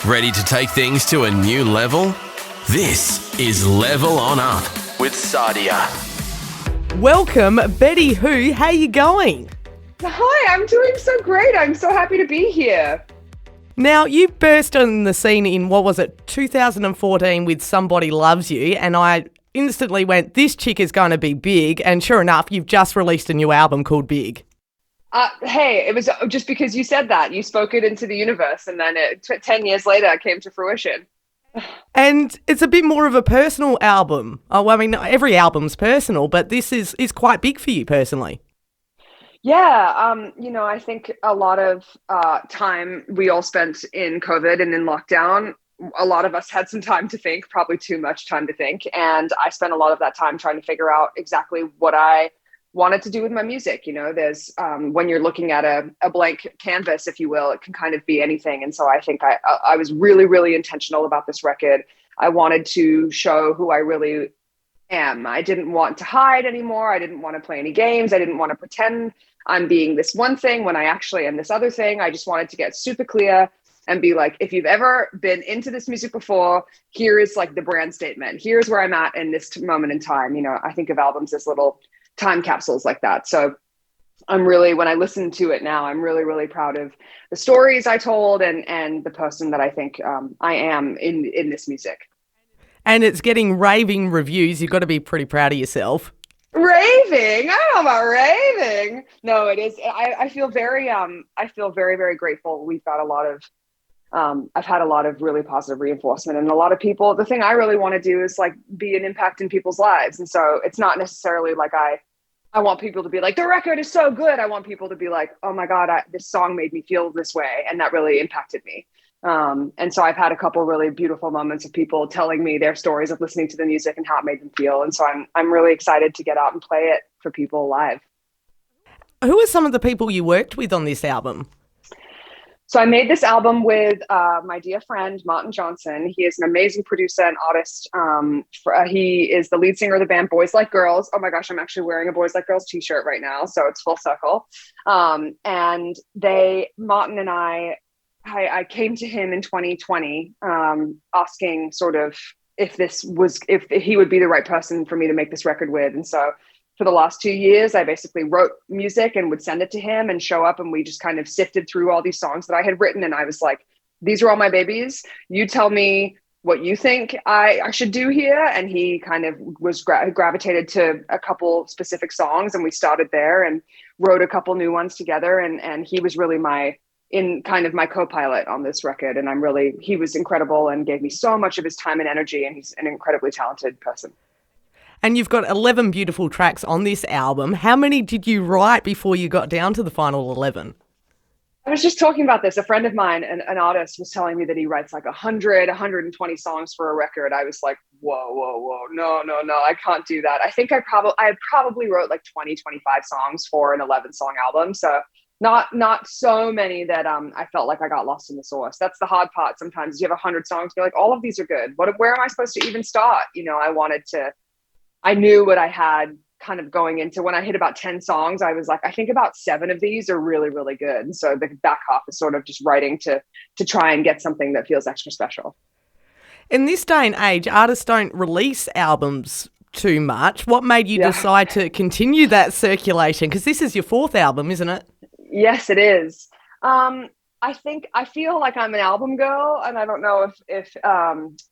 Ready to take things to a new level? This is Level On Up with Sadia. Welcome, Betty Who. How you going? Hi, I'm doing so great. I'm so happy to be here. Now, you burst on the scene in, 2014 with Somebody Loves You, and I instantly went, this chick is going to be big, and sure enough, you've just released a new album called Big. Hey, it was just because you said that. You spoke it into the universe, and then 10 years later, it came to fruition. And it's a bit more of a personal album. Oh, I mean, every album's personal, but this is quite big for you personally. Yeah, I think a lot of time we all spent in COVID and in lockdown. A lot of us had some time to think, probably too much time to think. And I spent a lot of that time trying to figure out exactly what I wanted to do with my music. There's when you're looking at a blank canvas, if you will, it can kind of be anything. And so I think I was really, really intentional about this record. I wanted to show who I really am. I didn't want to hide anymore. I didn't want to play any games. I didn't want to pretend I'm being this one thing when I actually am this other thing. I just wanted to get super clear and be like, if you've ever been into this music before, here is like the brand statement. Here's where I'm at in this moment in time. I think of albums as little time capsules like that. So I'm really, when I listen to it now, I'm really, really proud of the stories I told and the person that I think I am in this music. And it's getting raving reviews. You've got to be pretty proud of yourself. Raving? I don't know about raving. No, it is. I feel very, very, very grateful. We've got a lot of, I've had a lot of really positive reinforcement, and a lot of people, the thing I really want to do is like be an impact in people's lives. And so it's not necessarily like I want people to be like, the record is so good. I want people to be like, oh my God, this song made me feel this way. And that really impacted me. And so I've had a couple really beautiful moments of people telling me their stories of listening to the music and how it made them feel. And so I'm really excited to get out and play it for people live. Who are some of the people you worked with on this album? So I made this album with my dear friend, Martin Johnson. He is an amazing producer and artist. He is the lead singer of the band Boys Like Girls. Oh my gosh, I'm actually wearing a Boys Like Girls t-shirt right now. So it's full circle. And Martin and I came to him in 2020 asking sort of if he would be the right person for me to make this record with. And so for the last 2 years, I basically wrote music and would send it to him and show up, and we just kind of sifted through all these songs that I had written. And I was like, these are all my babies. You tell me what you think I should do here. And he kind of was gravitated to a couple specific songs, and we started there and wrote a couple new ones together. And he was really my co-pilot on this record. And he was incredible and gave me so much of his time and energy. And he's an incredibly talented person. And you've got 11 beautiful tracks on this album. How many did you write before you got down to the final 11? I was just talking about this. A friend of mine, an artist, was telling me that he writes like 120 songs for a record. I was like, whoa. No. I can't do that. I think I probably wrote like 20, 25 songs for an 11-song album. So not so many that I felt like I got lost in the sauce. That's the hard part. Sometimes you have 100 songs, you're like, all of these are good. Where am I supposed to even start? I knew what I had kind of going into. When I hit about 10 songs, I was like, I think about 7 of these are really, really good. And so the back half is sort of just writing to try and get something that feels extra special. In this day and age, artists don't release albums too much. What made you decide to continue that circulation? Because this is your 4th album, isn't it? Yes, it is. I feel like I'm an album girl, and I don't know if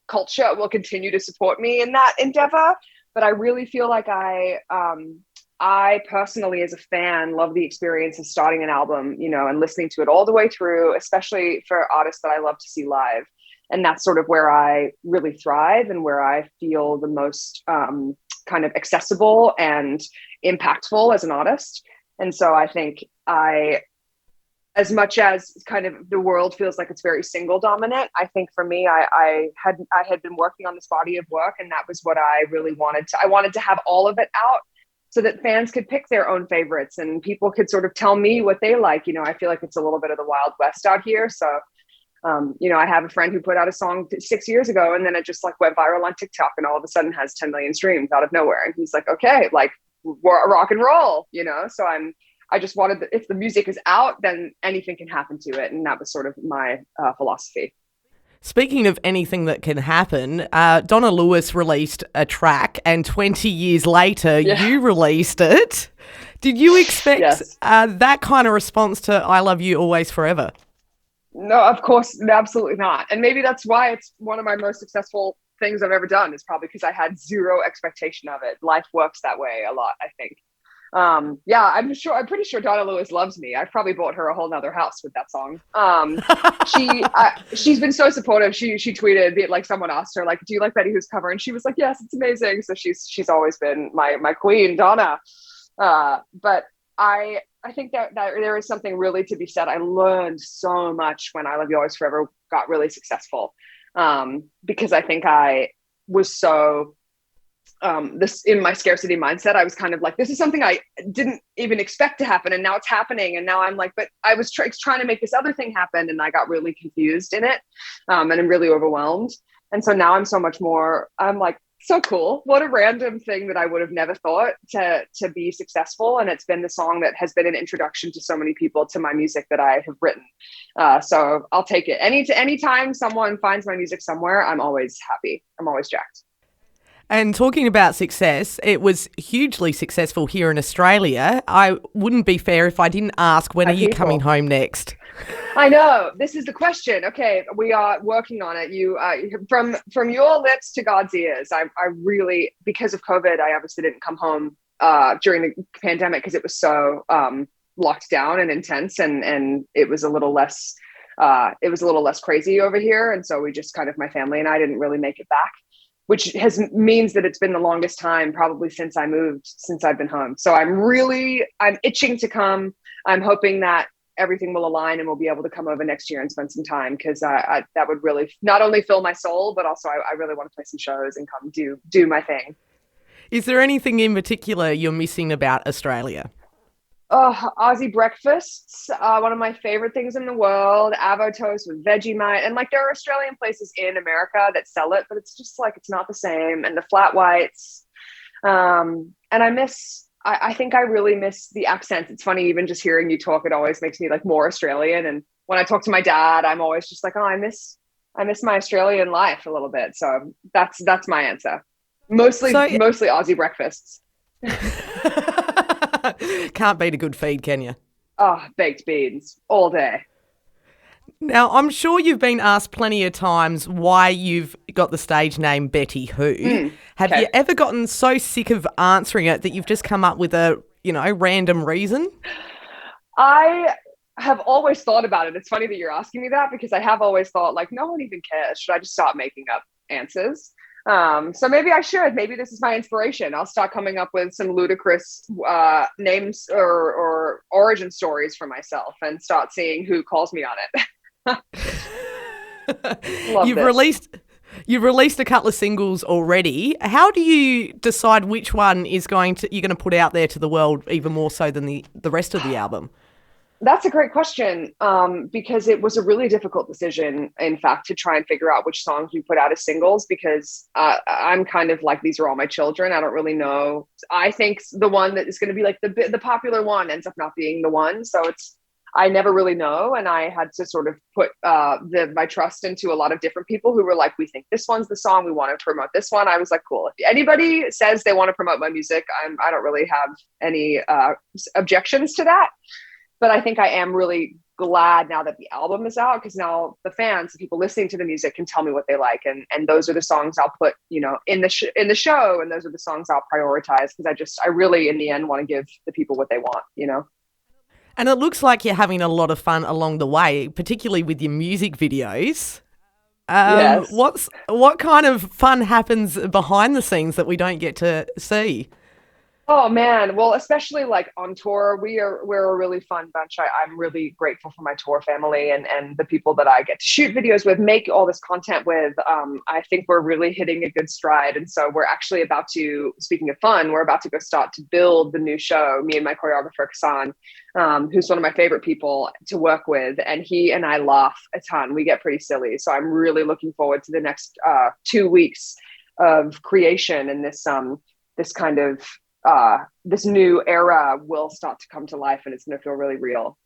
culture will continue to support me in that endeavor. But I really feel like I personally, as a fan, love the experience of starting an album, and listening to it all the way through, especially for artists that I love to see live. And that's sort of where I really thrive and where I feel the most kind of accessible and impactful as an artist. And so I think as much as kind of the world feels like it's very single dominant, I think for me, I had been working on this body of work, and that was what I really wanted to. I wanted to have all of it out so that fans could pick their own favorites and people could sort of tell me what they like. I feel like it's a little bit of the Wild West out here. So, I have a friend who put out a song 6 years ago, and then it just like went viral on TikTok and all of a sudden has 10 million streams out of nowhere. And he's like, okay, like rock and roll, So I just wanted if the music is out, then anything can happen to it. And that was sort of my philosophy. Speaking of anything that can happen, Donna Lewis released a track and 20 years later you released it. Did you expect that kind of response to I Love You Always Forever? No, of course, absolutely not. And maybe that's why it's one of my most successful things I've ever done, is probably because I had zero expectation of it. Life works that way a lot, I think. I'm pretty sure Donna Lewis loves me. I've probably bought her a whole nother house with that song. She's been so supportive. She tweeted, like, someone asked her, like, do you like Betty Who's cover? And she was like, yes, it's amazing. So she's always been my queen, Donna. But I think that there is something really to be said. I learned so much when I Love You Always Forever got really successful. Because I think I was so this in my scarcity mindset. I was kind of like, this is something I didn't even expect to happen, and now it's happening. And now I'm like, but I was trying to make this other thing happen, and I got really confused in it, and I'm really overwhelmed. And so now I'm so much more. I'm like, so cool. What a random thing that I would have never thought to be successful. And it's been the song that has been an introduction to so many people to my music that I have written. So I'll take it. Anytime someone finds my music somewhere, I'm always happy. I'm always jacked. And talking about success, it was hugely successful here in Australia. I wouldn't be fair if I didn't ask, when are you coming home next? I know, this is the question. Okay, we are working on it. You from your lips to God's ears. I really, because of COVID, I obviously didn't come home during the pandemic because it was so locked down and intense, and it was a little less crazy over here. And so we just kind of, my family and I didn't really make it back, which means that it's been the longest time probably since I moved, since I've been home. So I'm itching to come. I'm hoping that everything will align and we'll be able to come over next year and spend some time, because that would really not only fill my soul, but also I really want to play some shows and come do my thing. Is there anything in particular you're missing about Australia? Oh, Aussie breakfasts, one of my favorite things in the world. Avo toast with Vegemite, and like, there are Australian places in America that sell it, but it's just like, it's not the same. And the flat whites, and I think I really miss the accents. It's funny, even just hearing you talk, it always makes me like more Australian. And when I talk to my dad, I'm always just like, oh, I miss my Australian life a little bit. So that's my answer. Mostly Aussie breakfasts. Can't beat a good feed, can you? Oh, baked beans all day. Now, I'm sure you've been asked plenty of times why you've got the stage name Betty Who. Have you ever gotten so sick of answering it that you've just come up with a, random reason? I have always thought about it. It's funny that you're asking me that, because I have always thought, like, no one even cares. Should I just stop making up answers? So maybe I should. Maybe this is my inspiration. I'll start coming up with some ludicrous names or origin stories for myself and start seeing who calls me on it. You've released a couple of singles already. How do you decide which one you're going to put out there to the world even more so than the rest of the album? That's a great question, because it was a really difficult decision, in fact, to try and figure out which songs we put out as singles, because I'm kind of like, these are all my children. I don't really know. I think the one that is going to be like the popular one ends up not being the one. So I never really know. And I had to sort of put my trust into a lot of different people who were like, we think this one's the song, we want to promote this one. I was like, cool. If anybody says they want to promote my music, I don't really have any objections to that. But I think I am really glad now that the album is out, because now the fans, the people listening to the music, can tell me what they like, and those are the songs I'll put, in the show, and those are the songs I'll prioritize, because I really, in the end, want to give the people what they want, And it looks like you're having a lot of fun along the way, particularly with your music videos. Yes. What kind of fun happens behind the scenes that we don't get to see? Oh man, well, especially like on tour, we're a really fun bunch. I'm really grateful for my tour family and the people that I get to shoot videos with, make all this content with. I think we're really hitting a good stride, and so we're actually about to. Speaking of fun, we're about to go start to build the new show. Me and my choreographer Kasan, who's one of my favorite people to work with, and he and I laugh a ton. We get pretty silly, so I'm really looking forward to the next 2 weeks of creation, and this kind of this new era will start to come to life, and it's going to feel really real.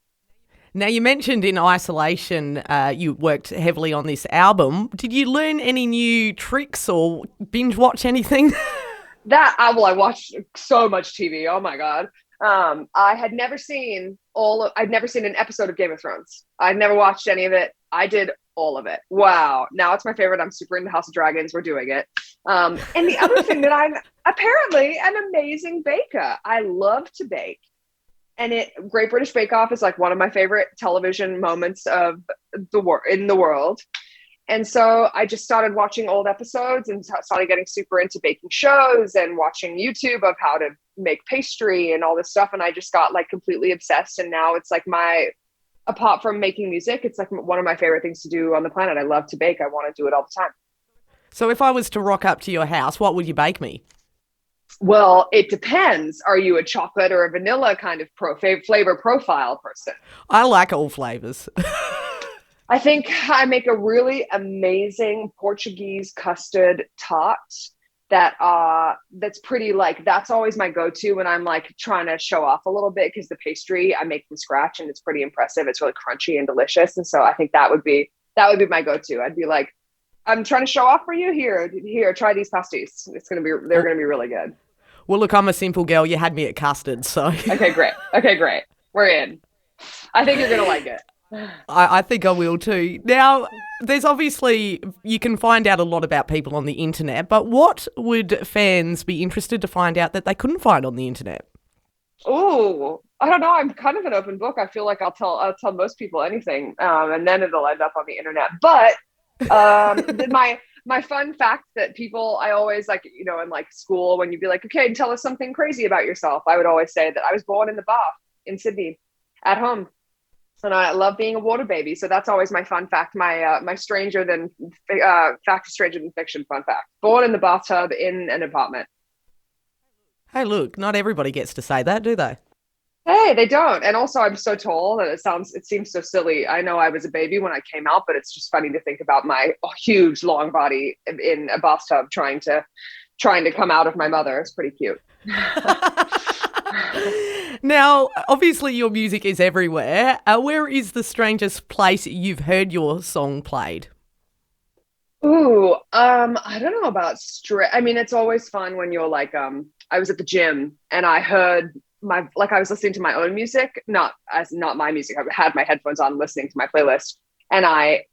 Now, you mentioned in isolation you worked heavily on this album. Did you learn any new tricks or binge watch anything? I watched so much TV. Oh my God. I'd never seen an episode of Game of Thrones. I'd never watched any of it. I did all of it. Wow. Now it's my favorite. I'm super into House of Dragons. We're doing it. And the other thing that I'm apparently an amazing baker. I love to bake. And Great British Bake Off is like one of my favorite television moments of in the world. And so I just started watching old episodes and started getting super into baking shows and watching YouTube of how to make pastry and all this stuff. And I just got like completely obsessed. And now it's like apart from making music, it's like one of my favorite things to do on the planet. I love to bake. I want to do it all the time. So if I was to rock up to your house, what would you bake me? Well, it depends. Are you a chocolate or a vanilla kind of flavor profile person? I like all flavors. I think I make a really amazing Portuguese custard tart that's pretty that's always my go-to when I'm like trying to show off a little bit, because the pastry I make from scratch and it's pretty impressive. It's really crunchy and delicious. And so I think that would be my go-to. I'd be like, I'm trying to show off for you. Here, try these pasties. They're going to be really good. Well, look, I'm a simple girl. You had me at custard, so. Okay, great. We're in. I think you're going to like it. I think I will too. Now, there's obviously, you can find out a lot about people on the internet, but what would fans be interested to find out that they couldn't find on the internet? Oh, I don't know. I'm kind of an open book. I feel like I'll tell most people anything, and then it'll end up on the internet. But my fun fact that people, I always in like school, when you'd be like, okay, tell us something crazy about yourself, I would always say that I was born in the Bath in Sydney at home. And I love being a water baby. So that's always my fun fact, my stranger than fiction fun fact. Born in the bathtub in an apartment. Hey, look, not everybody gets to say that, do they? Hey, they don't. And also I'm so tall that it seems so silly. I know I was a baby when I came out, but it's just funny to think about my huge long body in a bathtub trying to come out of my mother. It's pretty cute. Now, obviously your music is everywhere. Where is the strangest place you've heard your song played? Ooh, I don't know about I mean, it's always fun when you're like, I was at the gym and I heard I was listening to my own music, not my music. I had my headphones on listening to my playlist, and I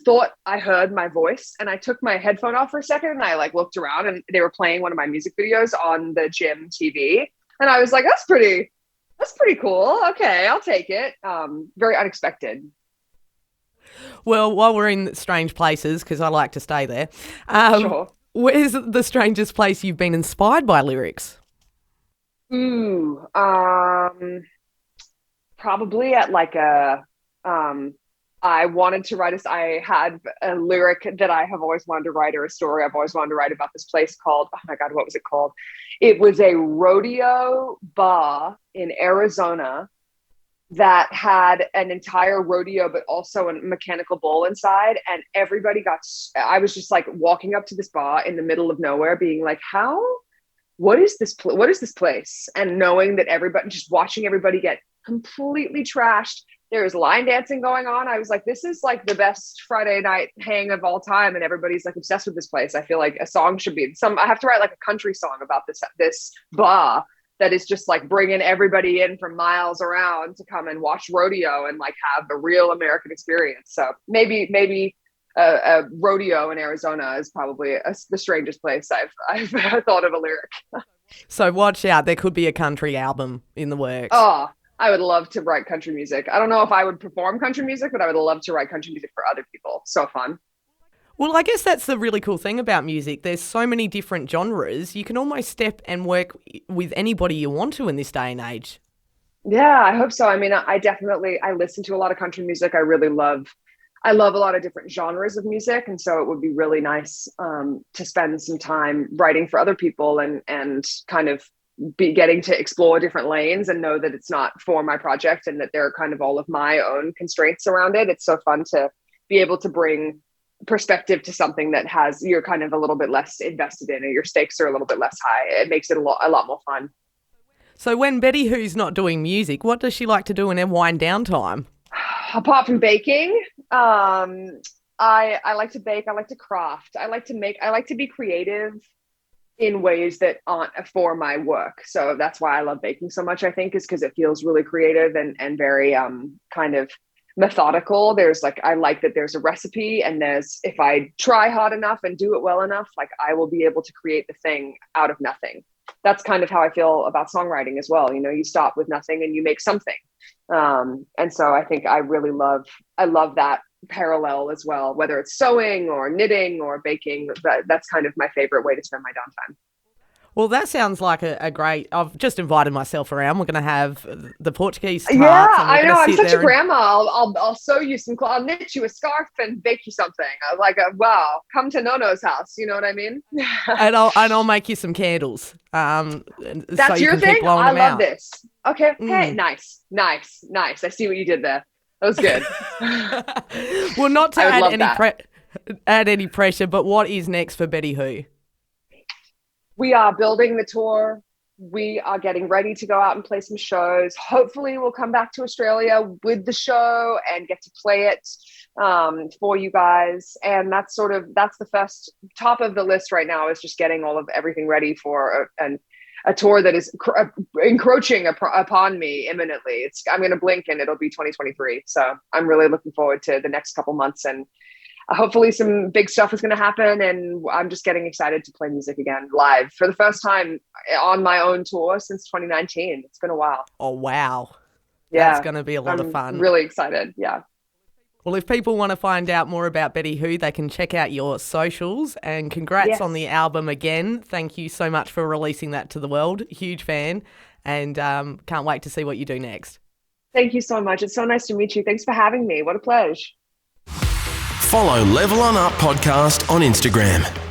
thought I heard my voice, and I took my headphone off for a second and I looked around and they were playing one of my music videos on the gym TV. And I was like, that's pretty cool. Okay, I'll take it. Very unexpected. Well, while we're in strange places, because I like to stay there, Sure. Where's the strangest place you've been inspired by lyrics? Ooh, probably at I wanted to write I had a lyric that I have always wanted to write, or a story I've always wanted to write about this place called, oh my God, what was it called? It was a rodeo bar in Arizona that had an entire rodeo, but also a mechanical bull inside. And I was just walking up to this bar in the middle of nowhere being like, what is this place? And knowing that just watching everybody get completely trashed. There was line dancing going on. I was like, this is the best Friday night hang of all time. And everybody's obsessed with this place. I feel like a song should be I have to write a country song about this bar that is just bringing everybody in from miles around to come and watch rodeo and have the real American experience. So maybe a rodeo in Arizona is probably the strangest place I've thought of a lyric. So watch out. There could be a country album in the works. Oh, I would love to write country music. I don't know if I would perform country music, but I would love to write country music for other people. So fun. Well, I guess that's the really cool thing about music. There's so many different genres. You can almost step and work with anybody you want to in this day and age. Yeah, I hope so. I mean, I listen to a lot of country music. I love a lot of different genres of music. And so it would be really nice to spend some time writing for other people and kind of be getting to explore different lanes and know that it's not for my project and that there are kind of all of my own constraints around it. It's so fun to be able to bring perspective to something that you're kind of a little bit less invested in, or your stakes are a little bit less high. It makes it a lot more fun. So when Betty Who's not doing music, what does she like to do in her wind down time? Apart from baking, I like to bake. I like to craft. I like to be creative in ways that aren't for my work. So that's why I love baking so much, I think, is because it feels really creative and very kind of methodical. I like that there's a recipe, and if I try hard enough and do it well enough, like I will be able to create the thing out of nothing. That's kind of how I feel about songwriting as well. You start with nothing and you make something. And so I think I love that parallel as well, whether it's sewing or knitting or baking. That's kind of my favorite way to spend my downtime. Well, that sounds like a great. I've just invited myself around. We're going to have the Portuguese tarts. Yeah, I know. I'm such a grandma. I'll sew you some. I'll knit you a scarf and bake you something. Wow, come to Nono's house. You know what I mean? and I'll make you some candles. That's so you your can thing. Keep blowing I them love out. this. Okay. Hey, nice. I see what you did there. That was good. Well, not to I would add love add any pressure, but what is next for Betty Who? We are building the tour. We are getting ready to go out and play some shows. Hopefully we'll come back to Australia with the show and get to play it for you guys. And that's the first top of the list right now, is just getting everything ready for a tour that is encroaching upon me imminently. I'm going to blink and it'll be 2023. So I'm really looking forward to the next couple months, and hopefully some big stuff is going to happen. And I'm just getting excited to play music again live for the first time on my own tour since 2019. It's been a while. Oh, wow. Yeah. That's going to be a lot of fun. I'm really excited. Yeah. Well, if people want to find out more about Betty Who, they can check out your socials. And congrats on the album again. Thank you so much for releasing that to the world. Huge fan, and can't wait to see what you do next. Thank you so much. It's so nice to meet you. Thanks for having me. What a pleasure. Follow Level On Up Podcast on Instagram.